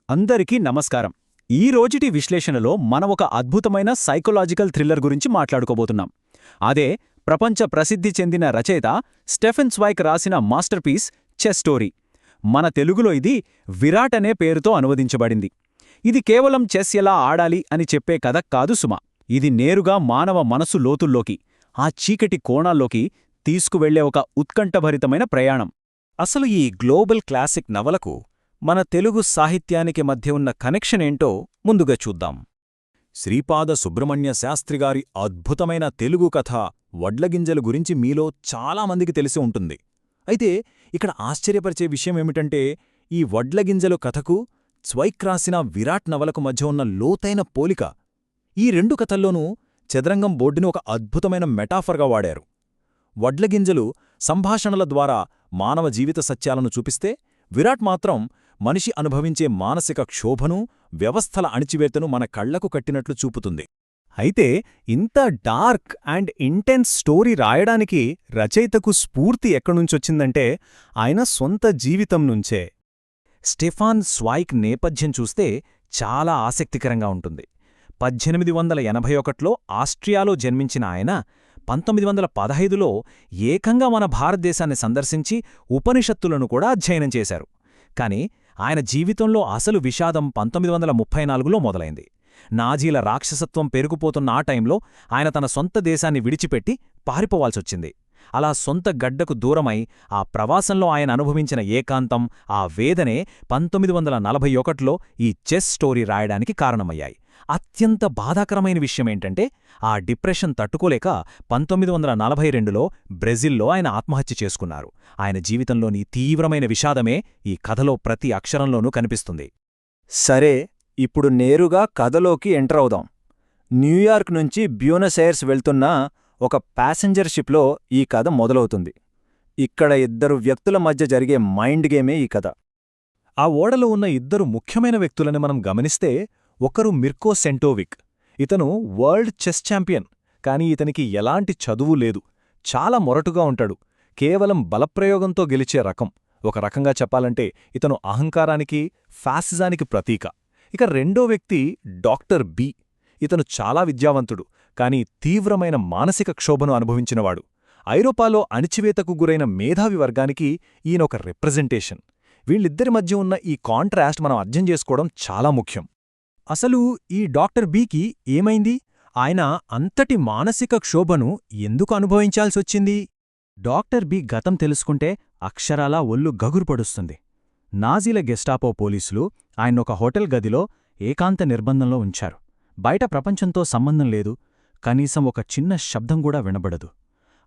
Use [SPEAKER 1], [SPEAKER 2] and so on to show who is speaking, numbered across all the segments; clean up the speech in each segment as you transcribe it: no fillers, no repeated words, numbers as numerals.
[SPEAKER 1] అందరికీ నమస్కారం. ఈ రోజుటి విశ్లేషణలో మనం ఒక అద్భుతమైన సైకలాజికల్ థ్రిల్లర్ గురించి మాట్లాడుకోబోతున్నాం. అదే ప్రపంచ ప్రసిద్ధి చెందిన రచయిత స్టెఫెన్ స్వైక్ రాసిన మాస్టర్పీస్ చెస్ స్టోరీ. మన తెలుగులో ఇది విరాట్ అనే పేరుతో అనువదించబడింది. ఇది కేవలం చెస్ ఎలా ఆడాలి అని చెప్పే కథ కాదు సుమా. ఇది నేరుగా మానవ మనసు లోతుల్లోకి, ఆ చీకటి కోణాల్లోకి తీసుకువెళ్లే ఒక ఉత్కంఠభరితమైన ప్రయాణం. అసలు ఈ గ్లోబల్ క్లాసిక్ నవలకు మన తెలుగు సాహిత్యానికి మధ్య ఉన్న కనెక్షన్ ఏంటో ముందుగా చూద్దాం. శ్రీపాద సుబ్రహ్మణ్య శాస్త్రిగారి అద్భుతమైన తెలుగు కథ వడ్లగింజల గురించి మీలో చాలామందికి తెలిసి ఉంటుంది. అయితే ఇక్కడ ఆశ్చర్యపరిచే విషయమేమిటంటే, ఈ వడ్లగింజలు కథకు స్వైక్ రాసిన విరాట్ నవలకు మధ్య ఉన్న లోతైన పోలిక. ఈ రెండు కథల్లోనూ చదరంగం బోర్డుని ఒక అద్భుతమైన మెటాఫర్గా వాడారు. వడ్లగింజలు సంభాషణల ద్వారా మానవ జీవిత సత్యాలను చూపిస్తే, విరాట్ మాత్రం మనిషి అనుభవించే మానసిక క్షోభను, వ్యవస్థల అణిచివేతను మన కళ్లకు కట్టినట్లు చూపుతుంది. అయితే ఇంత డార్క్ అండ్ ఇంటెన్స్ స్టోరీ రాయడానికి రచయితకు స్ఫూర్తి ఎక్కడ్నుంచొచ్చిందంటే ఆయన సొంత జీవితం నుంచే. స్టెఫాన్ స్వైక్ నేపథ్యం చూస్తే చాలా ఆసక్తికరంగా ఉంటుంది. 1881లో ఆస్ట్రియాలో జన్మించిన ఆయన 1915లో ఏకంగా మన భారతదేశాన్ని సందర్శించి ఉపనిషత్తులను కూడా అధ్యయనం చేశారు. కాని ఆయన జీవితంలో అసలు విషాదం 1934లో మొదలైంది. నాజీల రాక్షసత్వం పెరిగిపోతున్న ఆ టైంలో ఆయన తన సొంత దేశాన్ని విడిచిపెట్టి పారిపోవాల్సొచ్చింది. అలా సొంత గడ్డకు దూరమై ఆ ప్రవాసంలో ఆయన అనుభవించిన ఏకాంతం, ఆ వేదనే 1941లో ఈ చెస్ స్టోరీ రాయడానికి కారణమయ్యాయి. అత్యంత బాధాకరమైన విషయమేంటంటే, ఆ డిప్రెషన్ తట్టుకోలేక 1942లో బ్రెజిల్లో ఆయన ఆత్మహత్య చేసుకున్నారు. ఆయన జీవితంలోని తీవ్రమైన విషాదమే ఈ కథలో ప్రతి అక్షరంలోనూ కనిపిస్తుంది.
[SPEAKER 2] సరే, ఇప్పుడు నేరుగా కథలోకి ఎంటర్ అవుదాం. న్యూయార్క్ నుంచి బ్యూనస్ ఐర్స్ వెళ్తున్న ఒక ప్యాసింజర్ షిప్లో ఈ కథ మొదలవుతుంది. ఇక్కడ ఇద్దరు వ్యక్తుల మధ్య జరిగే మైండ్ గేమే ఈ కథ.
[SPEAKER 1] ఆ ఓడలో ఉన్న ఇద్దరు ముఖ్యమైన వ్యక్తులని మనం గమనిస్తే, ఒకరు మిర్కో సెంటోవిక్. ఇతను వరల్డ్ చెస్ ఛాంపియన్. కాని ఇతనికి ఎలాంటి చదువు లేదు. చాలా మొరటుగా ఉంటాడు. కేవలం బలప్రయోగంతో గెలిచే రకం. ఒక రకంగా చెప్పాలంటే ఇతను అహంకారానికి, ఫాసిజానికి ప్రతీక. ఇక రెండో వ్యక్తి డాక్టర్ బి. ఇతను చాలా విద్యావంతుడు, కాని తీవ్రమైన మానసిక క్షోభను అనుభవించినవాడు. ఐరోపాలో అణిచివేతకు గురైన మేధావి వర్గానికి ఈయనొక రిప్రజెంటేషన్. వీళ్ళిద్దరి మధ్య ఉన్న ఈ కాంట్రాస్ట్ మనం అర్థం చేసుకోవడం చాలా ముఖ్యం. అసలు ఈ డాక్టర్ బీకి ఏమైంది? ఆయన అంతటి మానసిక క్షోభను ఎందుకు అనుభవించాల్సొచ్చింది? డాక్టర్ బి గతం తెలుసుకుంటే అక్షరాలా ఒళ్ళు గగురుపడుస్తుంది. నాజీల గెస్టాపో పోలీసులు ఆయన్నొక హోటల్ గదిలో ఏకాంత నిర్బంధంలో ఉంచారు. బయట ప్రపంచంతో సంబంధం లేదు. కనీసం ఒక చిన్న శబ్దం కూడా వినబడదు.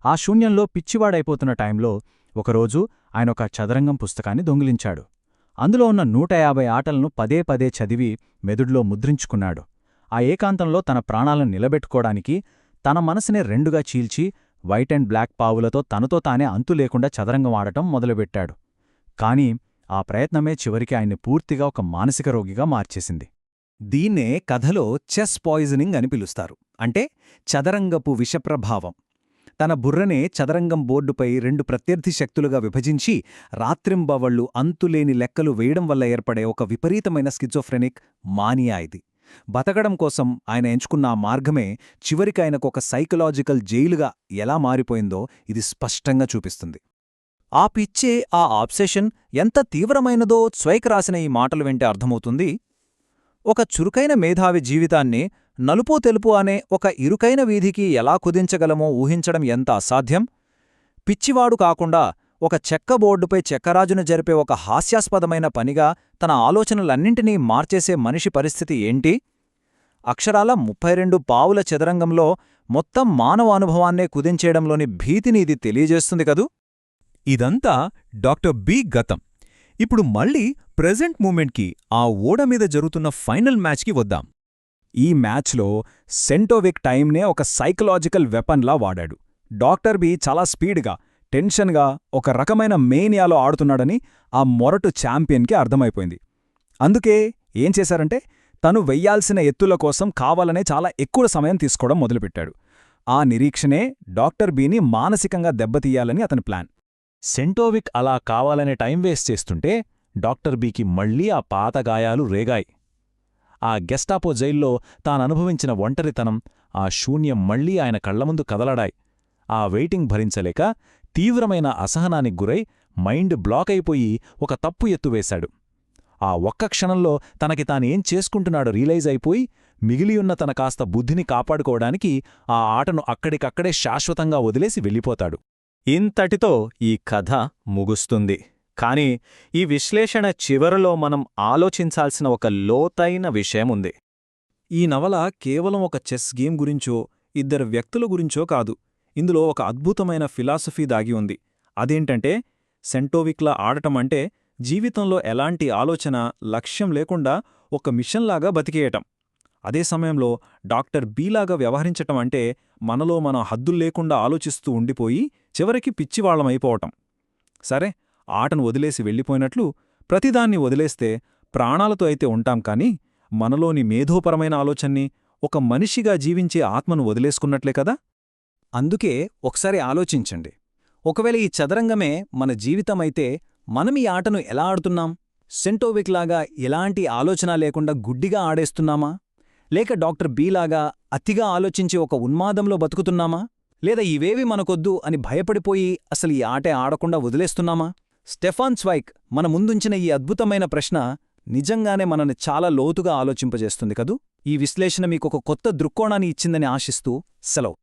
[SPEAKER 1] ఆ శూన్యంలో పిచ్చివాడైపోతున్న టైంలో ఒకరోజు ఆయనొక చదరంగం పుస్తకాన్ని దొంగిలించాడు. అందులో ఉన్న 150 ఆటలను పదే పదే చదివి మెదుడులో ముద్రించుకున్నాడు. ఆ ఏకాంతంలో తన ప్రాణాలను నిలబెట్టుకోడానికి తన మనసునే రెండుగా చీల్చి వైట్ అండ్ బ్లాక్ పావులతో తనతో తానే అంతులేకుండా చదరంగం ఆడటం మొదలుపెట్టాడు. కాని ఆ ప్రయత్నమే చివరికి ఆయన్ని పూర్తిగా ఒక మానసిక రోగిగా మార్చేసింది. దీన్నే కథలో చెస్ పాయిజనింగ్ అని పిలుస్తారు. అంటే చదరంగపు విషప్రభావం. తన బుర్రనే చదరంగం బోర్డుపై 2 ప్రత్యర్థి శక్తులుగా విభజించి రాత్రింబవళ్లు అంతులేని లెక్కలు వేయడం వల్ల ఏర్పడే ఒక విపరీతమైన స్కిజోఫ్రెనిక్ మానియా ఇది. బతకడం కోసం ఆయన ఎంచుకున్న ఆ మార్గమే చివరికాయనకొక సైకలాజికల్ జైలుగా ఎలా మారిపోయిందో ఇది స్పష్టంగా చూపిస్తుంది. ఆ పిచ్చే, ఆ ఆబ్సెషన్ ఎంత తీవ్రమైనదో స్వైక్ రాసిన ఈ మాటలు వింటే అర్థమవుతుంది. ఒక చురుకైన మేధావి జీవితాన్ని నలుపో తెలుపు అనే ఒక ఇరుకైన వీధికి ఎలా కుదించగలమో ఊహించడం ఎంత అసాధ్యం. పిచ్చివాడు కాకుండా ఒక చెక్క బోర్డుపై చెక్కరాజును జరిపే ఒక హాస్యాస్పదమైన పనిగా తన ఆలోచనలన్నింటినీ మార్చేసే మనిషి పరిస్థితి ఏంటి? అక్షరాల 32 పావుల చదరంగంలో మొత్తం మానవ అనుభవాన్నే కుదించేయడంలోని భీతిని ఇది తెలియజేస్తుంది కదూ. ఇదంతా డాక్టర్ బి గతం. ఇప్పుడు మళ్ళీ ప్రెజెంట్ మూమెంట్కి, ఆ ఓడమీద జరుగుతున్న ఫైనల్ మ్యాచ్కి వద్దాం. ఈ మ్యాచ్లో సెంటోవిక్ టైంనే ఒక సైకలాజికల్ వెపన్లా వాడాడు. డాక్టర్ బి చాలా స్పీడ్గా, టెన్షన్గా, ఒక రకమైన మేనియాలో ఆడుతున్నాడని ఆ మొరటు ఛాంపియన్కి అర్థమైపోయింది. అందుకే ఏం చేశారంటే, తను వెయ్యాల్సిన ఎత్తుల కోసం కావాలనే చాలా ఎక్కువ సమయం తీసుకోవడం మొదలుపెట్టాడు. ఆ నిరీక్షణే డాక్టర్ బిని మానసికంగా దెబ్బతీయాలని అతని ప్లాన్. సెంటోవిక్ అలా కావాలనే టైం వేస్ట్ చేస్తుంటే డాక్టర్ బికి మళ్లీ ఆ పాత గాయాలు రేగాయి. ఆ గెస్టాపో జైల్లో తాననుభవించిన ఒంటరితనం, ఆ శూన్యం మళ్లీ ఆయన కళ్లముందు కదలడాయి. ఆ వెయిటింగ్ భరించలేక తీవ్రమైన అసహనానికి గురై మైండ్ బ్లాక్ అయిపోయి ఒక తప్పు ఎత్తువేశాడు. ఆ ఒక్క క్షణంలో తనకి తానేం చేసుకుంటున్నాడో రియలైజ్ అయిపోయి మిగిలియున్న తన కాస్త బుద్ధిని కాపాడుకోవడానికి ఆ ఆటను అక్కడికక్కడే శాశ్వతంగా వదిలేసి వెళ్ళిపోతాడు.
[SPEAKER 2] ఇంతటితో ఈ కథ ముగుస్తుంది. కాని ఈ విశ్లేషణ చివరలో మనం ఆలోచించాల్సిన ఒక లోతైన విషయముంది.
[SPEAKER 3] ఈ నవల కేవలం ఒక చెస్ గేమ్ గురించో, ఇద్దరు వ్యక్తుల గురించో కాదు. ఇందులో ఒక అద్భుతమైన ఫిలాసఫీ దాగి ఉంది. అదేంటంటే, సెంటోవిక్లా ఆడటమంటే జీవితంలో ఎలాంటి ఆలోచన, లక్ష్యం లేకుండా ఒక మిషన్లాగా బతికేయటం. అదే సమయంలో డాక్టర్ బీలాగా వ్యవహరించటం అంటే మనలో మనం హద్దుల్లేకుండా ఆలోచిస్తూ ఉండిపోయి చివరికి పిచ్చివాళ్లమైపోవటం. సరే, ఆటను వదిలేసి వెళ్ళిపోయినట్లు ప్రతిదాన్ని వదిలేస్తే ప్రాణాలతో అయితే ఉంటాం కాని మనలోని మేధోపరమైన ఆలోచన్ని, ఒక మనిషిగా జీవించే ఆత్మను వదిలేసుకున్నట్లే కదా.
[SPEAKER 2] అందుకే ఒకసారి ఆలోచించండి. ఒకవేళ ఈ చదరంగమే మన జీవితమైతే మనం ఈ ఆటను ఎలా ఆడుతున్నాం? సెంటోవిక్లాగా ఎలాంటి ఆలోచన లేకుండా గుడ్డిగా ఆడేస్తున్నామా? లేక డాక్టర్ బీలాగా అతిగా ఆలోచించి ఒక ఉన్మాదంలో బతుకుతున్నామా? లేదా ఇవేవి మనకొద్దు అని భయపడిపోయి అసలు ఈ ఆటే ఆడకుండా వదిలేస్తున్నామా? స్టెఫాన్ స్వైక్ మన ముందుంచిన ఈ అద్భుతమైన ప్రశ్న నిజంగానే మనల్ని చాలా లోతుగా ఆలోచింపజేస్తుంది కదూ. ఈ విశ్లేషణ మీకొక కొత్త దృక్కోణాన్ని ఇచ్చిందని ఆశిస్తూ సెలవు.